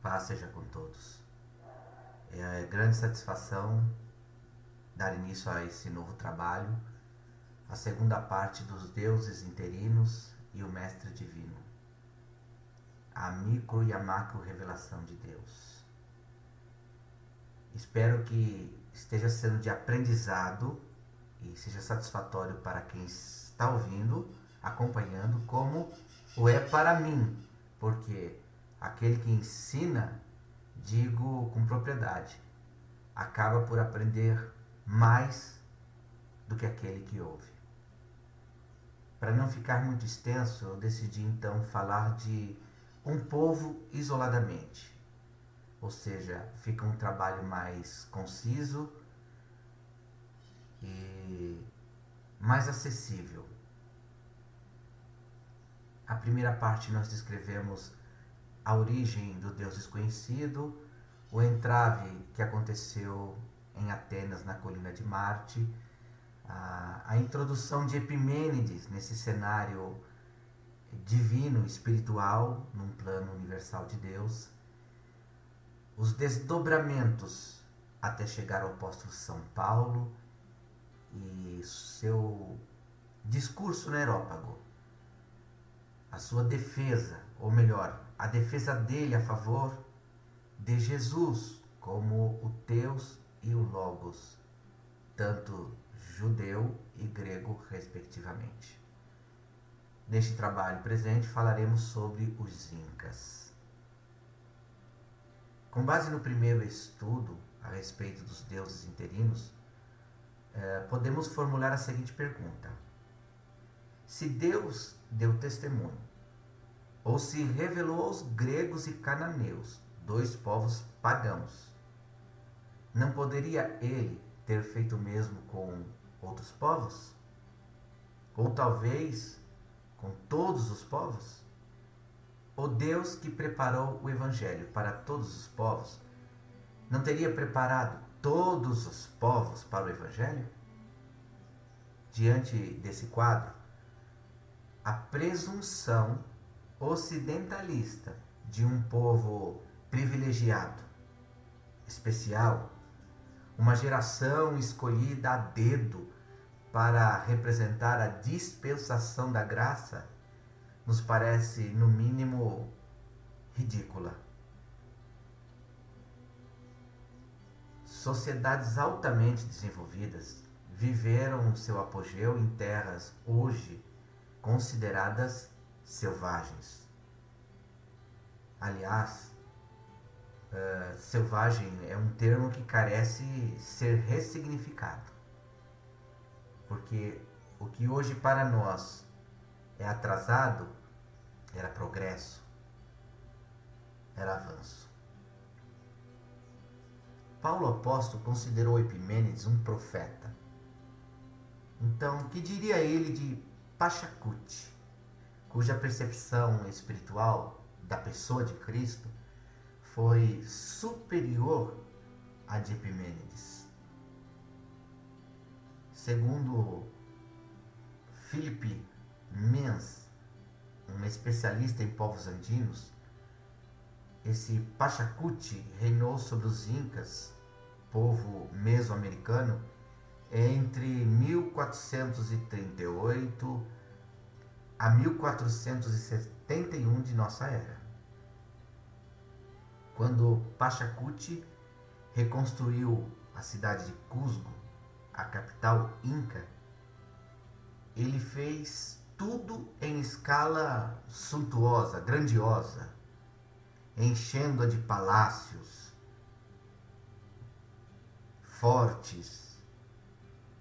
Paz seja com todos. É grande satisfação dar início a esse novo trabalho, a segunda parte dos deuses interinos e o Mestre Divino, a micro e a macro revelação de Deus. Espero que esteja sendo de aprendizado e seja satisfatório para quem está ouvindo, acompanhando, como o é para mim, porque aquele que ensina, digo com propriedade, acaba por aprender mais do que aquele que ouve. Para não ficar muito extenso, eu decidi então falar de um povo isoladamente, ou seja, fica um trabalho mais conciso e mais acessível. A primeira parte nós descrevemos a origem do Deus desconhecido, o entrave que aconteceu em Atenas, na colina de Marte, a introdução de Epimênides nesse cenário divino, espiritual, num plano universal de Deus, os desdobramentos até chegar ao apóstolo São Paulo e seu discurso no Areópago, a sua defesa, ou melhor, a defesa dele a favor de Jesus como o Theos e o Logos, tanto judeu e grego respectivamente. Neste trabalho presente falaremos sobre os Incas. Com base no primeiro estudo a respeito dos deuses interinos, podemos formular a seguinte pergunta: se Deus deu testemunho, ou se revelou aos gregos e cananeus, dois povos pagãos, não poderia ele ter feito o mesmo com outros povos? Ou talvez com todos os povos? O Deus que preparou o Evangelho para todos os povos, não teria preparado todos os povos para o Evangelho? Diante desse quadro, a presunção ocidentalista de um povo privilegiado, especial, uma geração escolhida a dedo para representar a dispensação da graça, nos parece, no mínimo, ridícula. Sociedades altamente desenvolvidas viveram seu apogeu em terras hoje consideradas selvagens. Aliás, selvagem é um termo que carece ser ressignificado, porque o que hoje para nós é atrasado era progresso, era avanço. Paulo apóstolo considerou Epimênides um profeta. Então, o que diria ele de Pachacuti, cuja percepção espiritual da pessoa de Cristo foi superior à de Epimênides? Segundo Philippe Mens, um especialista em povos andinos, esse Pachacuti reinou sobre os Incas, povo mesoamericano, entre 1438 a 1471 de nossa era, quando Pachacuti reconstruiu a cidade de Cusco, a capital inca. Ele fez tudo em escala suntuosa, grandiosa, enchendo-a de palácios, fortes,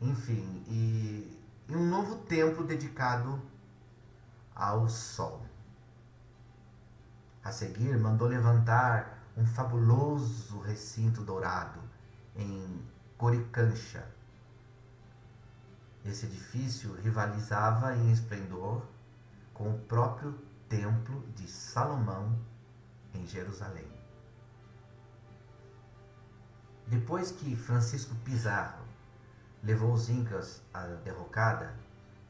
enfim, e um novo templo dedicado ao sol. A seguir, mandou levantar um fabuloso recinto dourado em Coricancha. Esse edifício rivalizava em esplendor com o próprio Templo de Salomão em Jerusalém. Depois que Francisco Pizarro levou os Incas à derrocada,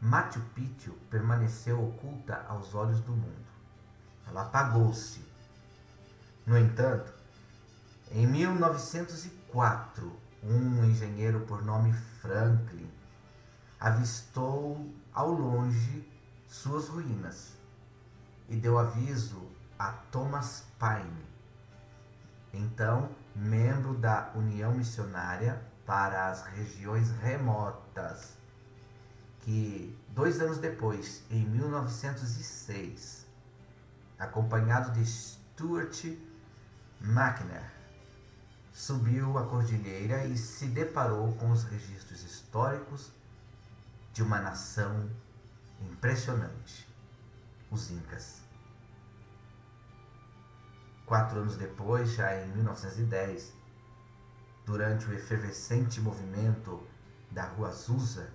Machu Picchu permaneceu oculta aos olhos do mundo. Ela apagou-se. No entanto, em 1904, um engenheiro por nome Franklin avistou ao longe suas ruínas e deu aviso a Thomas Paine, então membro da União Missionária para as Regiões Remotas, que 2 anos depois, em 1906, acompanhado de Stuart McNair, subiu a cordilheira e se deparou com os registros históricos de uma nação impressionante, os Incas. 4 anos depois, já em 1910, durante o efervescente movimento da Rua Azusa,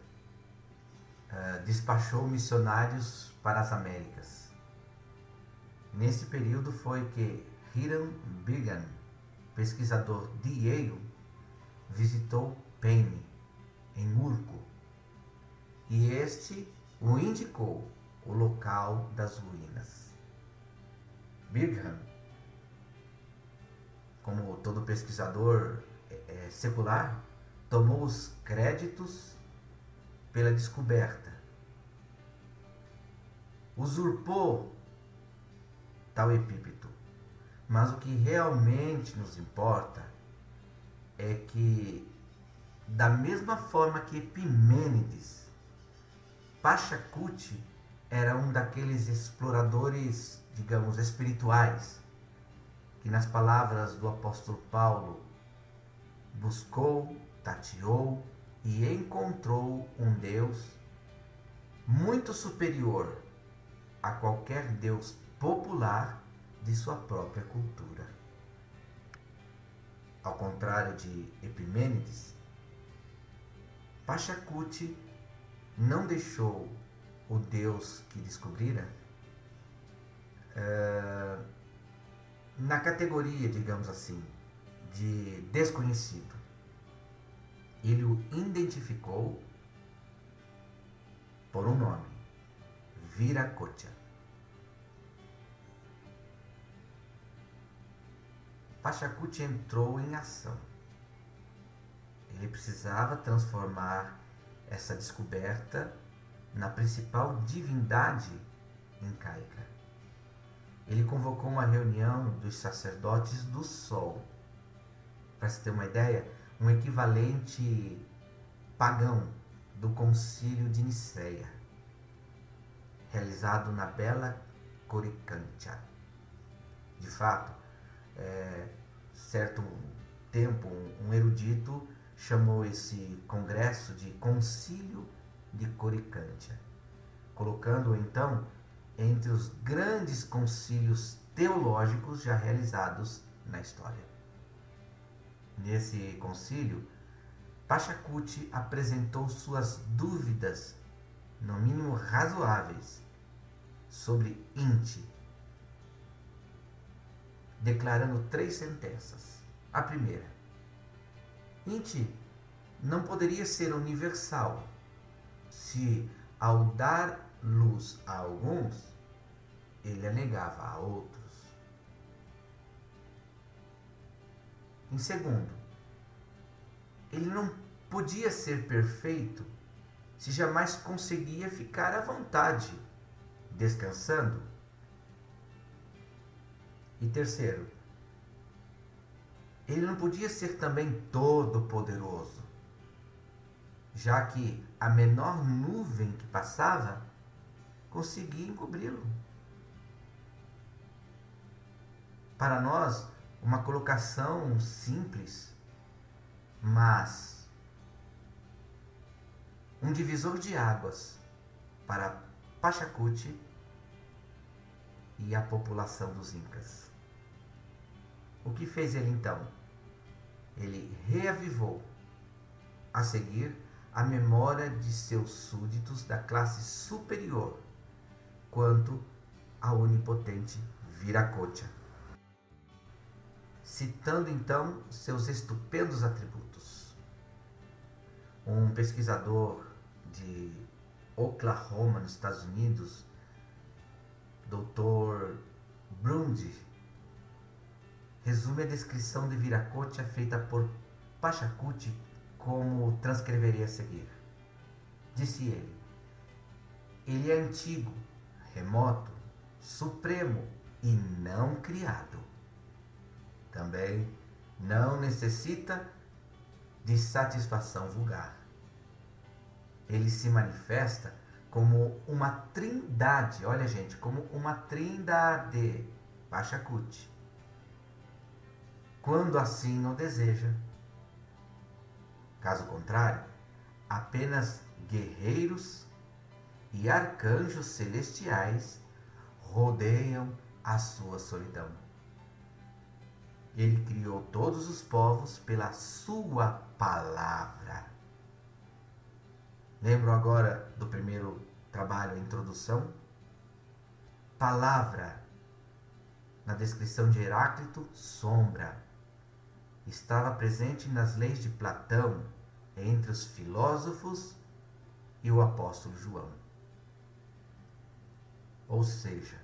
despachou missionários para as Américas. Nesse período foi que Hiram Bingham, pesquisador de Yale, visitou Paine, em Murco, e este o indicou o local das ruínas. Bingham, como todo pesquisador secular, tomou os créditos pela descoberta, usurpou tal epípeto, mas o que realmente nos importa é que, da mesma forma que Epimênides, Pachacuti era um daqueles exploradores, digamos, espirituais, que, nas palavras do apóstolo Paulo, buscou, tateou e encontrou um Deus muito superior a qualquer Deus popular de sua própria cultura. Ao contrário de Epimênides, Pachacuti não deixou o Deus que descobrira na categoria, digamos assim, de desconhecido. Ele o identificou por um nome: Viracocha. Pachacuti entrou em ação. Ele precisava transformar essa descoberta na principal divindade incaica. Ele convocou uma reunião dos sacerdotes do Sol. Para se ter uma ideia, um equivalente pagão do Concílio de Nicéia, realizado na bela Coricancha. De fato, certo tempo, um erudito chamou esse congresso de Concílio de Coricancha, colocando-o então entre os grandes concílios teológicos já realizados na história. Nesse concílio, Pachacuti apresentou suas dúvidas, no mínimo razoáveis, sobre Inti, declarando 3 sentenças. A primeira: Inti não poderia ser universal se, ao dar luz a alguns, ele a negava a outros. Em segundo, ele não podia ser perfeito se jamais conseguia ficar à vontade, descansando. E terceiro, ele não podia ser também todo-poderoso, já que a menor nuvem que passava conseguia encobri-lo. Para nós, uma colocação simples, mas um divisor de águas para Pachacuti e a população dos Incas. O que fez ele então? Ele reavivou, a seguir, a memória de seus súditos da classe superior quanto ao onipotente Viracocha, citando então seus estupendos atributos. Um pesquisador de Oklahoma, nos Estados Unidos, Dr. Brundy, resume a descrição de Viracocha feita por Pachacuti, como transcreverei a seguir. Disse ele: ele é antigo, remoto, supremo e não criado. Também não necessita de satisfação vulgar. Ele se manifesta como uma trindade, olha gente, como uma trindade, Pachacuti, quando assim o deseja. Caso contrário, apenas guerreiros e arcanjos celestiais rodeiam a sua solidão. Ele criou todos os povos pela sua palavra. Lembram agora do primeiro trabalho, a introdução? Palavra, na descrição de Heráclito, sombra. Estava presente nas leis de Platão, entre os filósofos e o apóstolo João. Ou seja,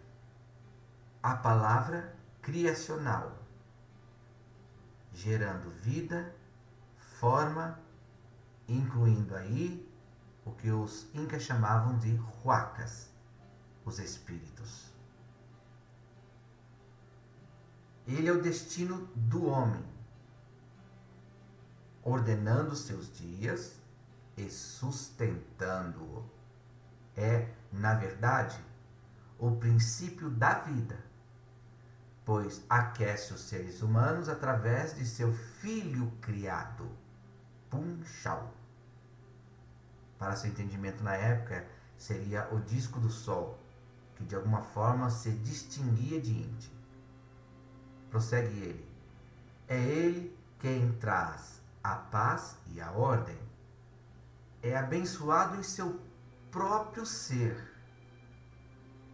a palavra criacional, gerando vida, forma, incluindo aí o que os incas chamavam de huacas, os espíritos. Ele é o destino do homem, ordenando seus dias e sustentando-o. É, na verdade, o princípio da vida, pois aquece os seres humanos através de seu filho criado, Punchal. Para seu entendimento na época, seria o disco do sol, que de alguma forma se distinguia de Inti. Prossegue ele: é ele quem traz a paz e a ordem. É abençoado em seu próprio ser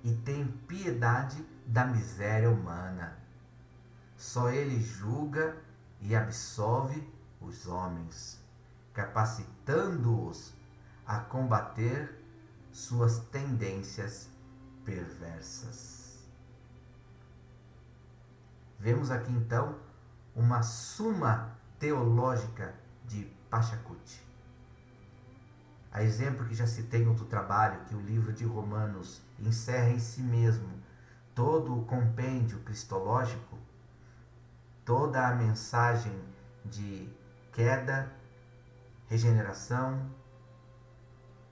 e tem piedade da miséria humana. Só ele julga e absolve os homens, capacitando-os a combater suas tendências perversas. Vemos aqui então uma suma teológica de Pachacuti. A exemplo que já citei em outro trabalho, que o livro de Romanos encerra em si mesmo todo o compêndio cristológico, toda a mensagem de queda, regeneração,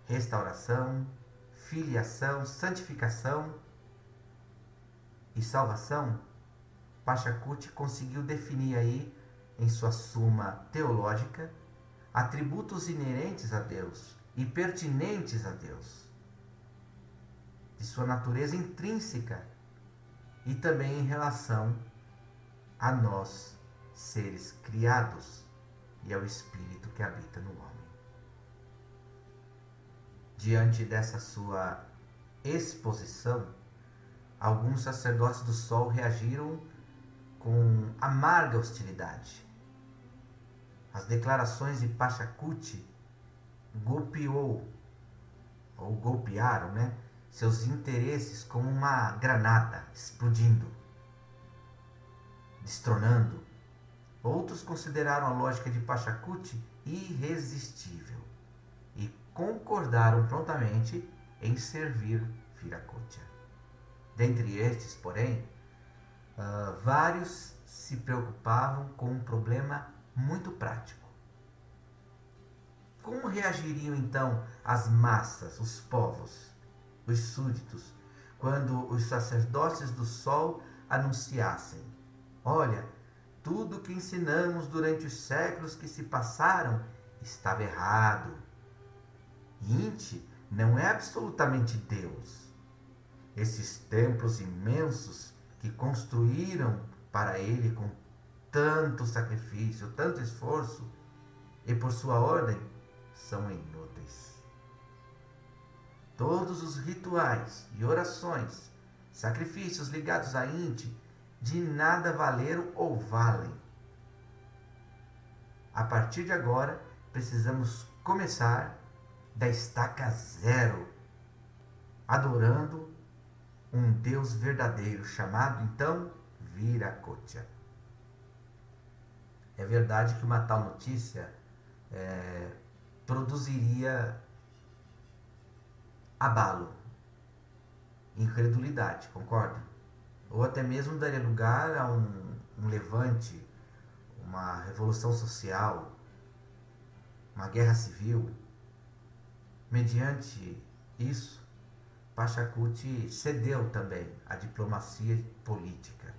restauração, filiação, santificação e salvação. Pachacuti conseguiu definir aí, em sua suma teológica, atributos inerentes a Deus e pertinentes a Deus, de sua natureza intrínseca e também em relação a nós, seres criados, e ao Espírito que habita no homem. Diante dessa sua exposição, alguns sacerdotes do sol reagiram com amarga hostilidade. As declarações de Pachacuti golpearam, seus interesses como uma granada explodindo, destronando. Outros consideraram a lógica de Pachacuti irresistível e concordaram prontamente em servir Viracocha. Dentre estes, porém, vários se preocupavam com um problema muito prático. Como reagiriam então as massas, os povos, os súditos, quando os sacerdotes do sol anunciassem: olha, tudo o que ensinamos durante os séculos que se passaram estava errado. Inti não é absolutamente Deus. Esses templos imensos que construíram para ele com tanto sacrifício, tanto esforço, e por sua ordem, são inúteis. Todos os rituais e orações, sacrifícios ligados a Inti, de nada valeram ou valem. A partir de agora, precisamos começar da estaca zero, adorando um Deus verdadeiro, chamado então Viracocha. É verdade que uma tal notícia produziria abalo, incredulidade, concorda? Ou até mesmo daria lugar a um levante, uma revolução social, uma guerra civil. Mediante isso, Pachacuti cedeu também à diplomacia política.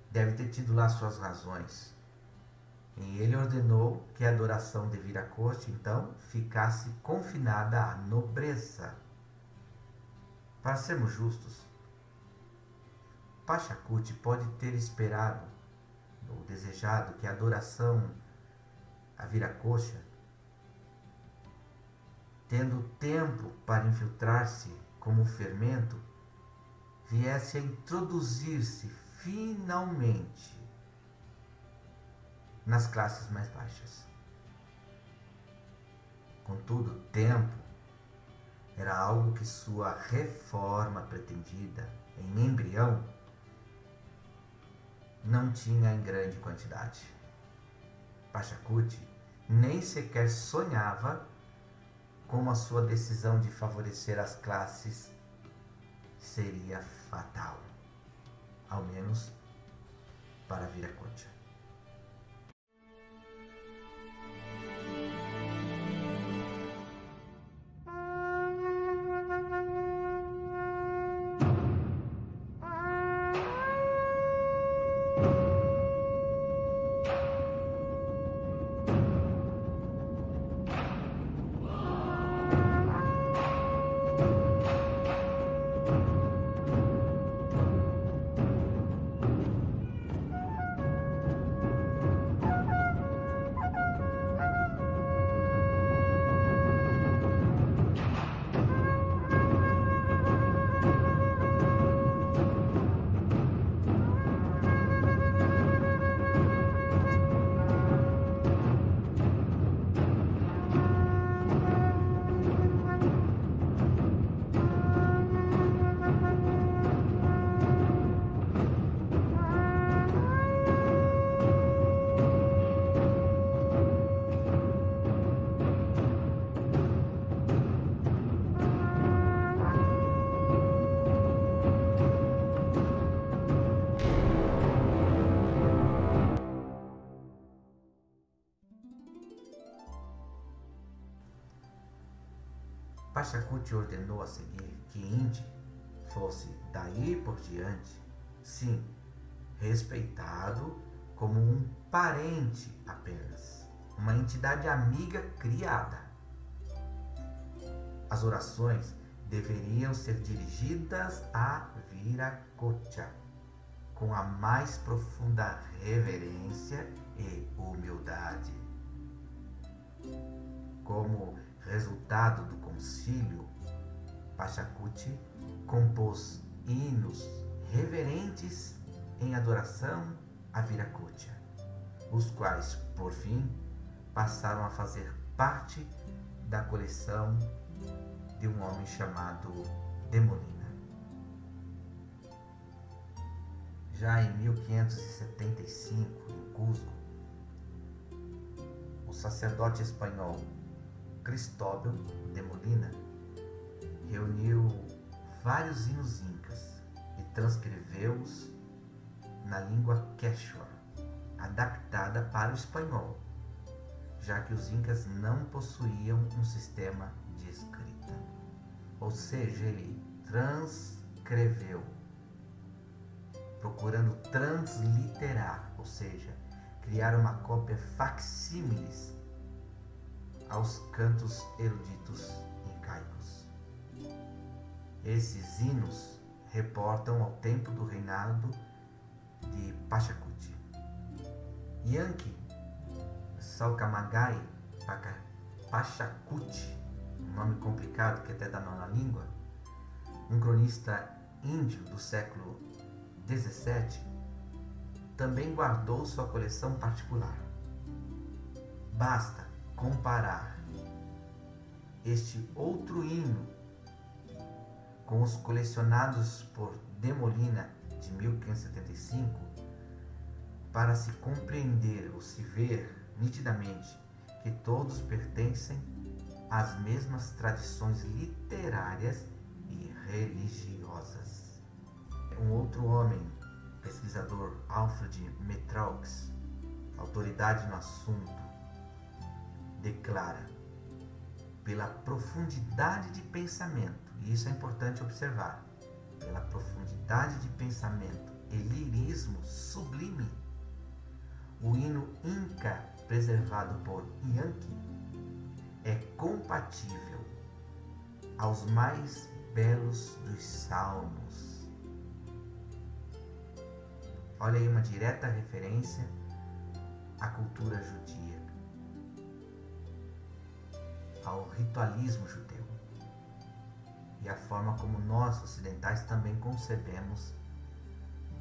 Deve ter tido lá suas razões. E ele ordenou que a adoração de Viracocha, então, ficasse confinada à nobreza. Para sermos justos, Pachacuti pode ter esperado ou desejado que a adoração a Viracocha, tendo tempo para infiltrar-se como fermento, viesse a introduzir-se finalmente nas classes mais baixas. Contudo, tempo era algo que sua reforma pretendida, em embrião, não tinha em grande quantidade. Pachacuti nem sequer sonhava como a sua decisão de favorecer as classes seria fatal, ao menos para Viracocha. Pachacuti ordenou a seguir que Inti fosse daí por diante, sim, respeitado como um parente apenas, uma entidade amiga criada. As orações deveriam ser dirigidas a Viracocha, com a mais profunda reverência e humildade. Como resultado do concílio, Pachacuti compôs hinos reverentes em adoração a Viracocha, os quais, por fim, passaram a fazer parte da coleção de um homem chamado Demolina. Já em 1575, em Cusco, o sacerdote espanhol Cristóbal de Molina reuniu vários hinos incas e transcreveu-os na língua quechua, adaptada para o espanhol, já que os incas não possuíam um sistema de escrita. Ou seja, ele transcreveu, procurando transliterar, ou seja, criar uma cópia facsímiles aos cantos eruditos incaicos. Esses hinos reportam ao tempo do reinado de Pachacuti. Yankee Salcamagai Pachacuti, um nome complicado que até dá nó na língua, um cronista índio do século XVII, também guardou sua coleção particular. Basta comparar este outro hino com os colecionados por Demolina de 1575 para se compreender ou se ver nitidamente que todos pertencem às mesmas tradições literárias e religiosas. Um outro homem, pesquisador Alfred Metraux, autoridade no assunto, declara: pela profundidade de pensamento, e isso é importante observar, pela profundidade de pensamento e lirismo sublime, o hino Inca preservado por Yankee é compatível aos mais belos dos salmos. Olha aí uma direta referência à cultura judia, ao ritualismo judeu e a forma como nós ocidentais também concebemos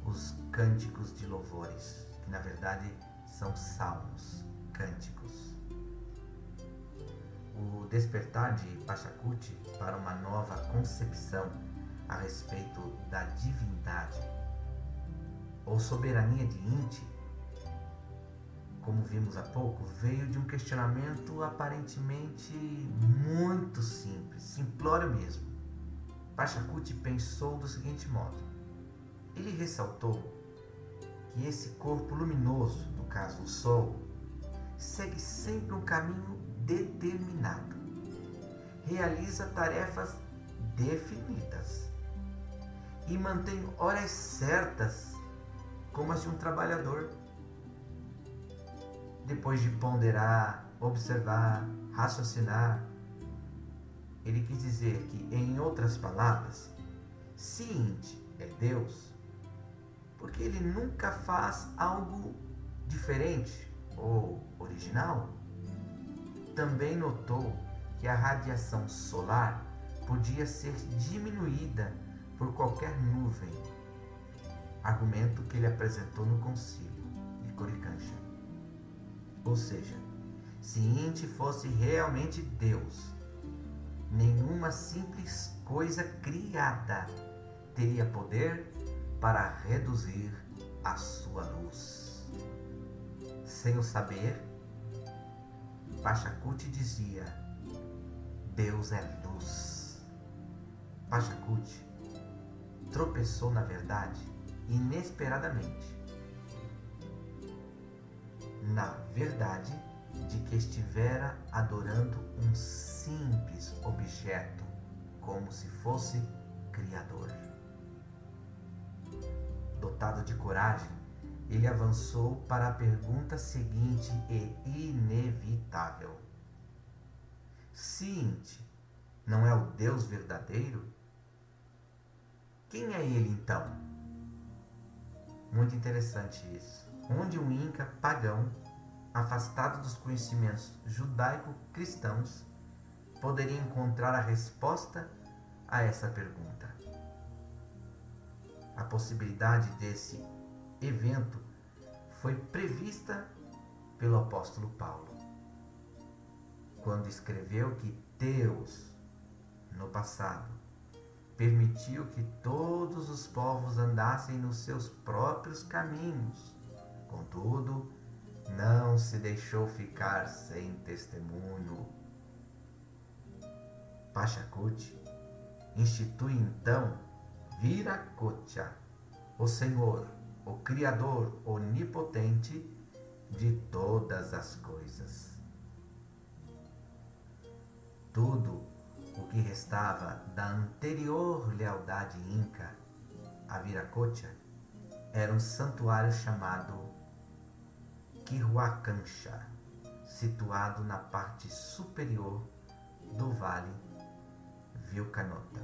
os cânticos de louvores, que na verdade são salmos, cânticos. O despertar de Pachacuti para uma nova concepção a respeito da divindade ou soberania de Inti, como vimos há pouco, veio de um questionamento aparentemente muito simples, simplório mesmo. Pachacuti pensou do seguinte modo: ele ressaltou que esse corpo luminoso, no caso o Sol, segue sempre um caminho determinado, realiza tarefas definidas e mantém horas certas como as de um trabalhador. Depois de ponderar, observar, raciocinar, ele quis dizer que, em outras palavras, se Inti é Deus, porque ele nunca faz algo diferente ou original. Também notou que a radiação solar podia ser diminuída por qualquer nuvem, argumento que ele apresentou no concílio de Coricancha. Ou seja, se Inti fosse realmente Deus, nenhuma simples coisa criada teria poder para reduzir a sua luz. Sem o saber, Pachacuti dizia: Deus é luz. Pachacuti tropeçou na verdade inesperadamente, na verdade de que estivera adorando um simples objeto, como se fosse criador. Dotado de coragem, ele avançou para a pergunta seguinte e inevitável: se Inti não é o Deus verdadeiro, quem é ele então? Muito interessante isso. Onde um Inca pagão, afastado dos conhecimentos judaico-cristãos, poderia encontrar a resposta a essa pergunta? A possibilidade desse evento foi prevista pelo apóstolo Paulo, quando escreveu que Deus, no passado, permitiu que todos os povos andassem nos seus próprios caminhos. Contudo, não se deixou ficar sem testemunho. Pachacuti institui então Viracocha, o Senhor, o Criador onipotente de todas as coisas. Tudo o que restava da anterior lealdade inca a Viracocha era um santuário chamado Quihuacancha, situado na parte superior do vale Vilcanota.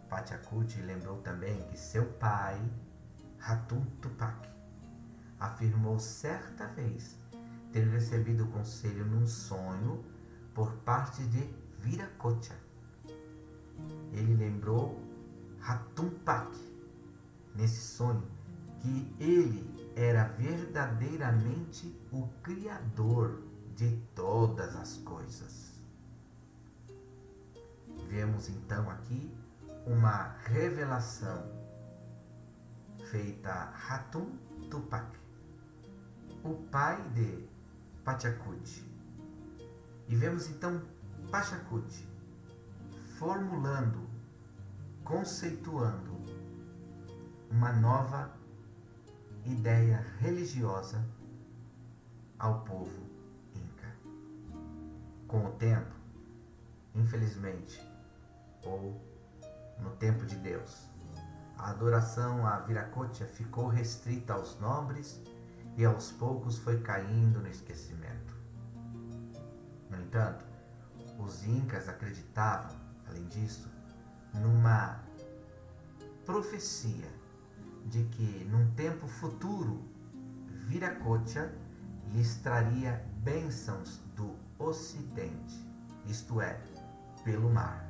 Pachacuti lembrou também que seu pai, Hatum Tupac, afirmou certa vez ter recebido conselho num sonho por parte de Viracocha. Ele lembrou Hatum Tupac, nesse sonho, que ele era verdadeiramente o Criador de todas as coisas. Vemos então aqui uma revelação feita Hatum Tupac, o pai de Pachacuti. E vemos então Pachacuti formulando, conceituando uma nova ideia religiosa ao povo inca. Com o tempo, infelizmente, ou no tempo de Deus, a adoração à Viracocha ficou restrita aos nobres e aos poucos foi caindo no esquecimento. No entanto, os incas acreditavam, além disso, numa profecia de que num tempo futuro Viracocha lhes traria bênçãos do Ocidente, isto é, pelo mar.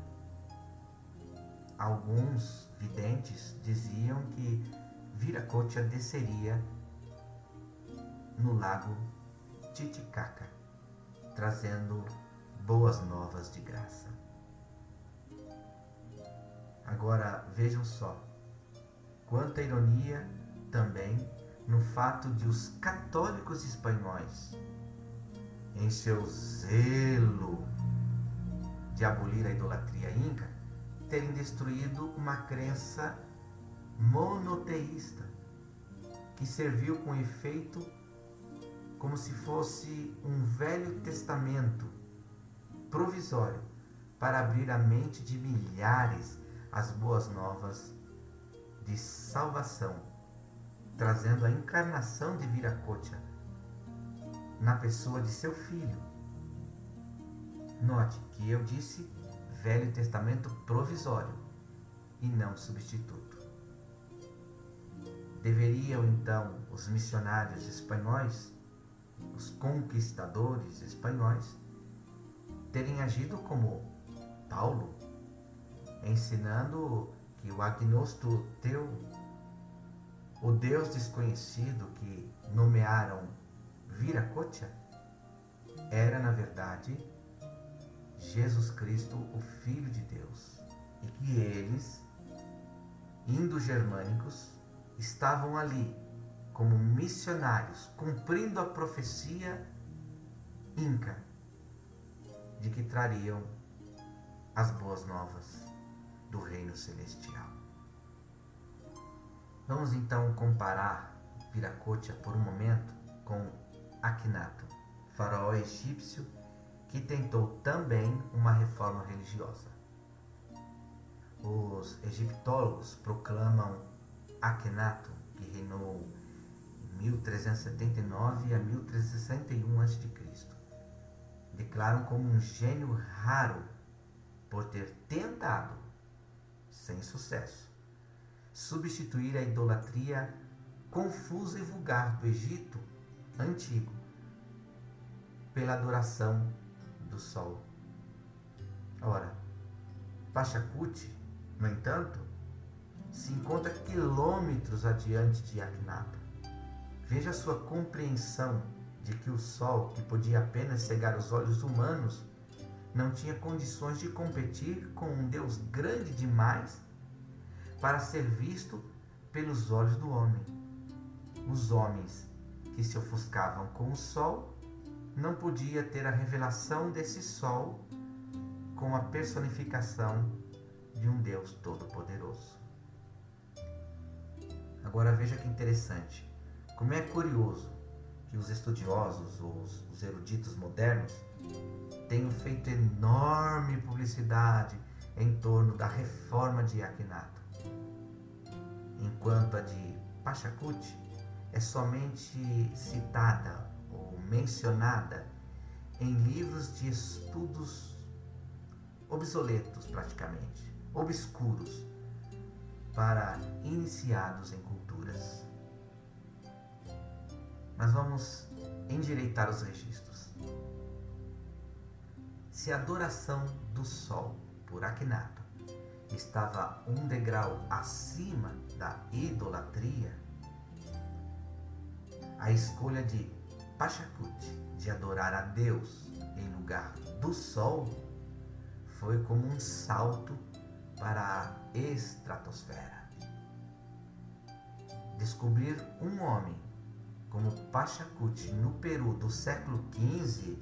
Alguns videntes diziam que Viracocha desceria no lago Titicaca, trazendo boas novas de graça. Agora vejam só, quanta ironia também no fato de os católicos espanhóis, em seu zelo de abolir a idolatria inca, terem destruído uma crença monoteísta que serviu com efeito como se fosse um Velho Testamento provisório para abrir a mente de milhares às boas novas de salvação, trazendo a encarnação de Viracocha na pessoa de seu filho. Note que eu disse Velho Testamento provisório e não substituto. Deveriam então os missionários espanhóis, os conquistadores espanhóis, terem agido como Paulo, ensinando que o agnosto teu, o Deus desconhecido que nomearam Viracocha, era na verdade Jesus Cristo, o Filho de Deus, e que eles, indo-germânicos, estavam ali como missionários, cumprindo a profecia inca de que trariam as boas novas do reino celestial. Vamos então comparar Viracocha por um momento com Akhenaton, faraó egípcio que tentou também uma reforma religiosa. Os egiptólogos proclamam Akhenaton, que reinou em 1379 a 1361 a.C., declaram como um gênio raro por ter tentado, sem sucesso, substituir a idolatria confusa e vulgar do Egito antigo pela adoração do sol. Ora, Pachacuti, no entanto, se encontra quilômetros adiante de Akhenaton. Veja sua compreensão de que o sol, que podia apenas cegar os olhos humanos, não tinha condições de competir com um Deus grande demais para ser visto pelos olhos do homem. Os homens que se ofuscavam com o sol não podia ter a revelação desse sol com a personificação de um Deus todo-poderoso. Agora veja que interessante, como é curioso que os estudiosos, os eruditos modernos, tenham feito enorme publicidade em torno da reforma de Akhenaton, enquanto a de Pachacuti é somente citada ou mencionada em livros de estudos obsoletos praticamente, obscuros, para iniciados em culturas. Mas vamos endireitar os registros. Se a adoração do sol por Akhenaton estava um degrau acima da idolatria, a escolha de Pachacuti de adorar a Deus em lugar do sol foi como um salto para a estratosfera. descobrir um homem como Pachacuti no Peru do século XV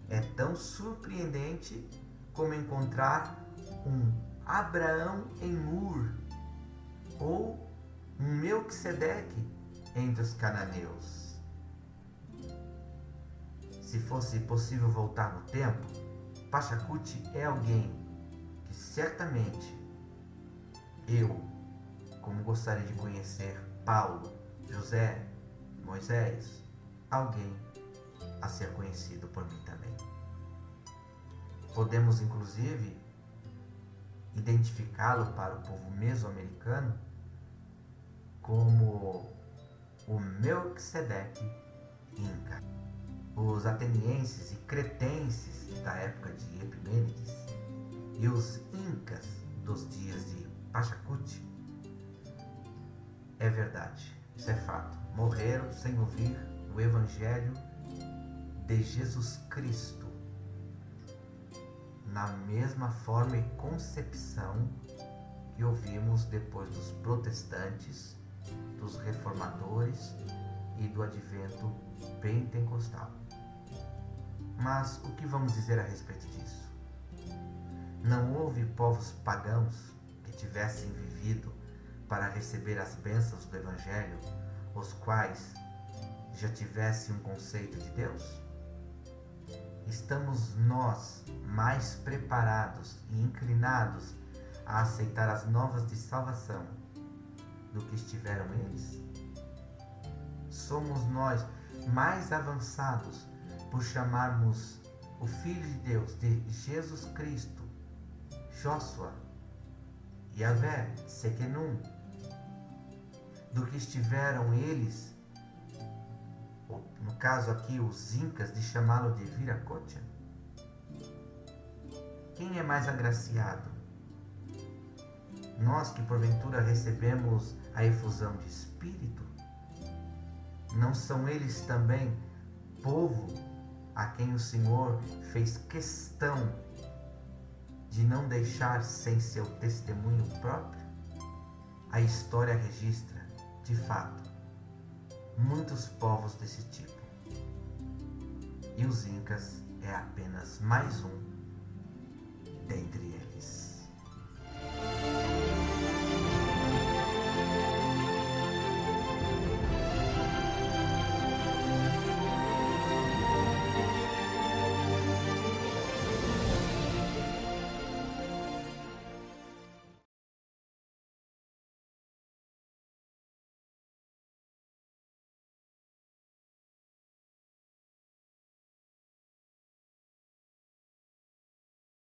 é tão surpreendente como encontrar um Abraão em Ur ou um Melquisedeque entre os cananeus. Se fosse possível voltar no tempo, Pachacuti é alguém que certamente eu, como gostaria de conhecer Paulo, José, Moisés, alguém a ser conhecido por mim também. Podemos inclusive identificá-lo para o povo mesoamericano como o Melquisedeque Inca. Os atenienses e cretenses da época de Epimênides e os incas dos dias de Pachacuti, é verdade, isso é fato, morreram sem ouvir o Evangelho de Jesus Cristo na mesma forma e concepção que ouvimos depois dos protestantes, dos reformadores e do advento pentecostal. Mas o que vamos dizer a respeito disso? Não houve povos pagãos que tivessem vivido para receber as bênçãos do Evangelho, os quais já tivessem um conceito de Deus? Estamos nós mais preparados e inclinados a aceitar as novas de salvação do que estiveram eles? Somos nós mais avançados por chamarmos o Filho de Deus de Jesus Cristo, Joshua, Yahvé, Sekenum, do que estiveram eles, ou no caso aqui os incas, de chamá-lo de Viracocha? Quem é mais agraciado? Nós que porventura recebemos a efusão de Espírito? Não são eles também povo a quem o Senhor fez questão de não deixar sem seu testemunho próprio? A história registra, de fato, muitos povos desse tipo. E os incas é apenas mais um